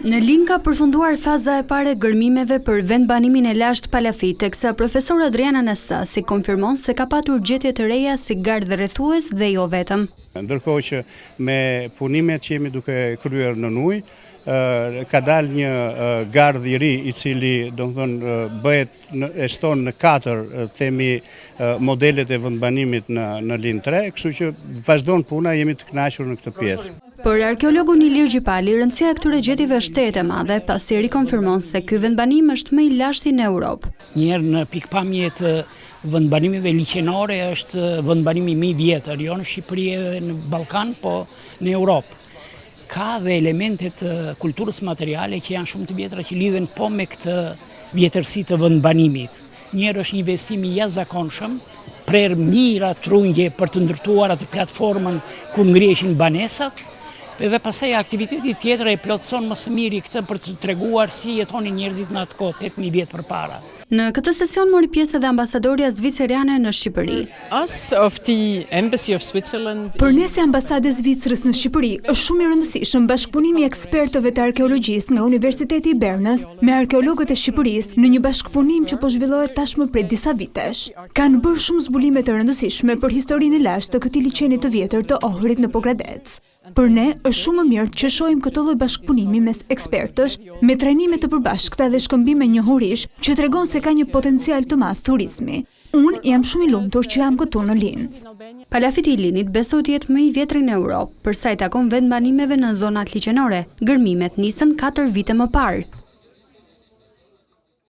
Në Lin ka përfunduar faza e parë e gërmimeve për vendbanimin e lashtë Palafit, teksa profesor Adriana Anastasi konfirmon se ka patur gjetje të reja si gardh rrethues dhe jo vetëm. Ndërkohë që me punimet që jemi duke kryer në ujë, ka dalë një gardh i ri i cili bëhet e shton në 4 themi modelet e vendbanimit në Lin 3, kështu që vazhdon puna, jemi të kënaqur në këtë pjesë. Për arkeologun Ilir Gjipali, rëndësia e këtyre gjetjeve është e madhe, pasi rikonfirmon se ky vendbanim është më i lashti në Europë. Njëherë në pikpamje të vendbanimeve liqenore është vendbanimi më i vjetër, jo në Shqipëri edhe në Ballkan, po në Europë. Ka dhe elementet kulturës materiale që janë shumë të vjetra që lidhen po me këtë vjetërsi të vendbanimit. Njëherë është një investim i jashtëzakonshëm, prerë mijëra trunje për të ndërtuar atë platformën ku ngrihen banesat, edhe pastaj aktiviteti tjetër e plotëson më së miri këtë për të treguar si jetonin njerëzit në atë kohë 8000 vjet përpara. Në këtë sesion mori pjesë edhe ambasadorja zviceriane në Shqipëri. Për ne si ambasade Zvicrës në Shqipëri është shumë i rëndësishëm bashkëpunimi i ekspertëve të arkeologjisë nga Universiteti i Bernës me arkeologët e Shqipërisë në një bashkëpunim që po zhvillohet tashmë prej disa vitesh. Kanë bërë shumë zbulime të rëndësishme për historinë e lashtë të këtij liçeni të vjetër të Ohrit në Pogradec. Për ne është shumë më mirë që shohim këtë lloj bashkëpunimi mes ekspertësh, me trajnime të përbashkëta dhe shkëmbime njohurish që tregon se ka një potencial të madh turizmi. Unë jam shumë i lumtur që jam këtu në Lin. Palafiti i Linit besohet të jetë më i vjetri në Europë, për sa i takon vendbanimeve në zonat liqenore. Gërmimet nisën 4 vite më parë.